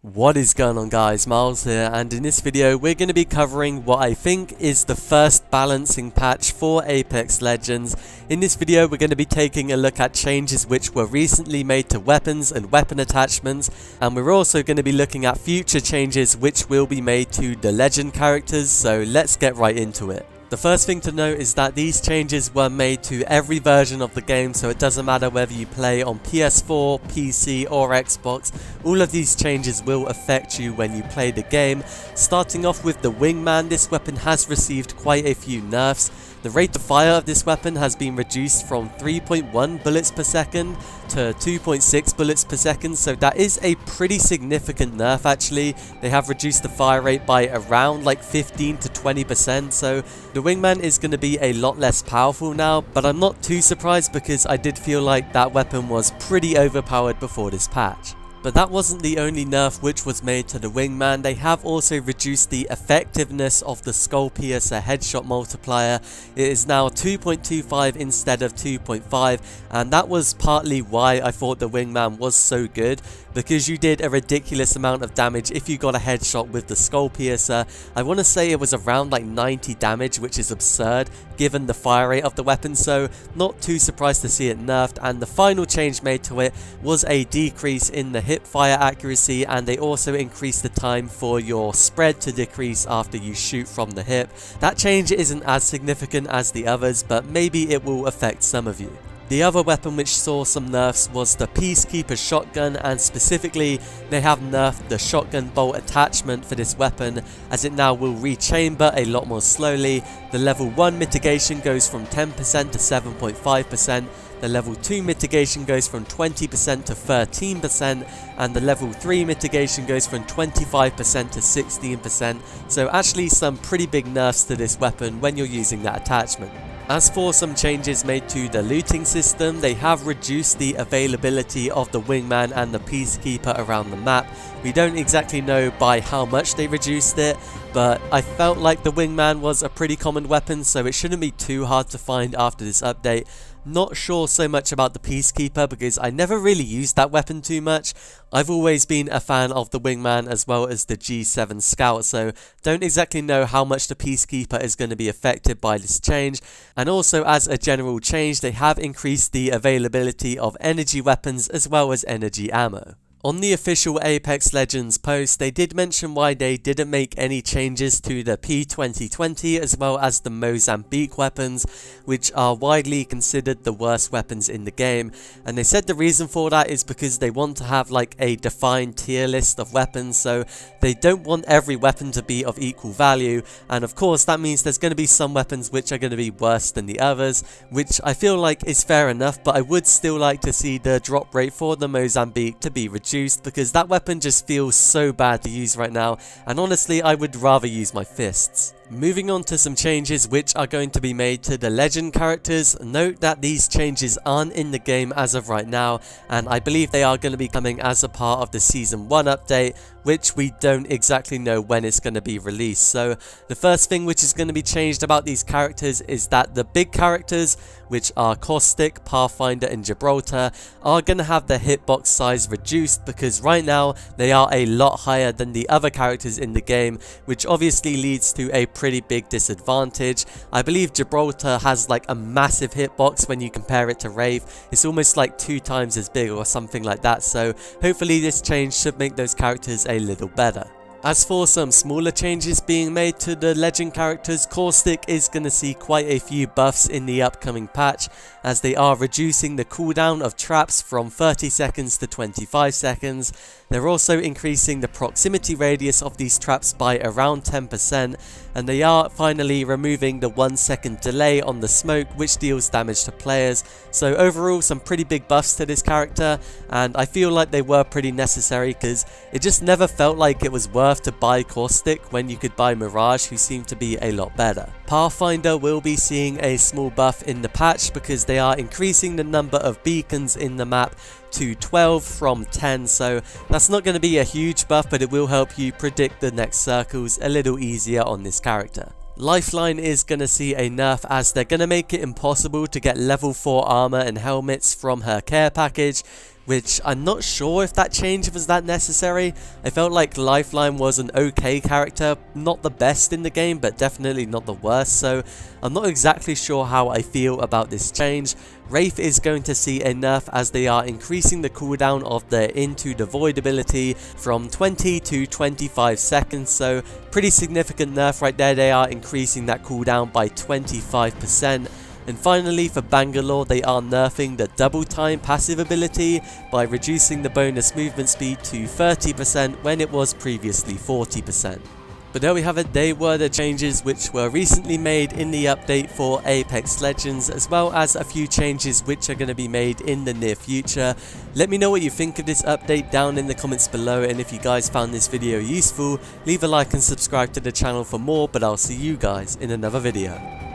What is going on, guys? Miles here, and in this video we're going to be covering what I think is the first balancing patch for Apex Legends. In this video we're going to be taking a look at changes which were recently made to weapons and weapon attachments, and we're also going to be looking at future changes which will be made to the legend characters, so let's get right into it. The first thing to note is that these changes were made to every version of the game, so it doesn't matter whether you play on PS4, PC or Xbox, all of these changes will affect you when you play the game. Starting off with the Wingman, this weapon has received quite a few nerfs. The rate of fire of this weapon has been reduced from 3.1 bullets per second to 2.6 bullets per second, so that is a pretty significant nerf actually. They have reduced the fire rate by around like 15 to 20%, so the Wingman is going to be a lot less powerful now, but I'm not too surprised because I did feel like that weapon was pretty overpowered before this patch. But that wasn't the only nerf which was made to the Wingman. They have also reduced the effectiveness of the Skull Piercer headshot multiplier. It is now 2.25 instead of 2.5, and that was partly why I thought the Wingman was so good, because you did a ridiculous amount of damage if you got a headshot with the Skull Piercer. I want to say it was around like 90 damage, which is absurd given the fire rate of the weapon, so not too surprised to see it nerfed. And the final change made to it was a decrease in the hip fire accuracy, and they also increased the time for your spread to decrease after you shoot from the hip. That change isn't as significant as the others, but maybe it will affect some of you. The other weapon which saw some nerfs was the Peacekeeper shotgun, and specifically they have nerfed the shotgun bolt attachment for this weapon, as it now will rechamber a lot more slowly. The level 1 mitigation goes from 10% to 7.5%, the level 2 mitigation goes from 20% to 13%, and the level 3 mitigation goes from 25% to 16%, so actually some pretty big nerfs to this weapon when you're using that attachment. As for some changes made to the looting system, they have reduced the availability of the Wingman and the Peacekeeper around the map. We don't exactly know by how much they reduced it, but I felt like the Wingman was a pretty common weapon, so it shouldn't be too hard to find after this update. Not sure so much about the Peacekeeper because I never really used that weapon too much. I've always been a fan of the Wingman as well as the G7 Scout, so don't exactly know how much the Peacekeeper is going to be affected by this change. And also, as a general change, they have increased the availability of energy weapons as well as energy ammo. On the official Apex Legends post, they did mention why they didn't make any changes to the P2020 as well as the Mozambique weapons, which are widely considered the worst weapons in the game. And they said the reason for that is because they want to have like a defined tier list of weapons, so they don't want every weapon to be of equal value. And of course that means there's going to be some weapons which are going to be worse than the others, which I feel like is fair enough, but I would still like to see the drop rate for the Mozambique to be reduced, because that weapon just feels so bad to use right now, and honestly I would rather use my fists. Moving on to some changes which are going to be made to the legend characters. Note that these changes aren't in the game as of right now, and I believe they are going to be coming as a part of the Season 1 update, which we don't exactly know when it's going to be released. So the first thing which is going to be changed about these characters is that the big characters, which are Caustic, Pathfinder and Gibraltar, are going to have their hitbox size reduced, because right now they are a lot higher than the other characters in the game, which obviously leads to a pretty big disadvantage. I believe Gibraltar has like a massive hitbox when you compare it to Wraith. It's almost like 2 times as big or something like that, so hopefully this change should make those characters a little better. As for some smaller changes being made to the legend characters, Caustic is going to see quite a few buffs in the upcoming patch, as they are reducing the cooldown of traps from 30 seconds to 25 seconds. They're also increasing the proximity radius of these traps by around 10%, and they are finally removing the 1-second delay on the smoke, which deals damage to players. So overall, some pretty big buffs to this character, and I feel like they were pretty necessary because it just never felt like it was worth to buy Caustic when you could buy Mirage, who seemed to be a lot better. Pathfinder will be seeing a small buff in the patch because they are increasing the number of beacons in the map to 12 from 10, so that's not going to be a huge buff, but it will help you predict the next circles a little easier on this character. Lifeline is going to see a nerf, as they're going to make it impossible to get level 4 armor and helmets from her care package, which I'm not sure if that change was that necessary. I felt like Lifeline was an okay character, not the best in the game, but definitely not the worst, so I'm not exactly sure how I feel about this change. Wraith is going to see a nerf as they are increasing the cooldown of their Into the Void ability from 20 to 25 seconds, so pretty significant nerf right there. They are increasing that cooldown by 25%. And finally, for Bangalore, they are nerfing the double time passive ability by reducing the bonus movement speed to 30% when it was previously 40%. But there we have it, they were the changes which were recently made in the update for Apex Legends, as well as a few changes which are going to be made in the near future. Let me know what you think of this update down in the comments below, and if you guys found this video useful, leave a like and subscribe to the channel for more, but I'll see you guys in another video.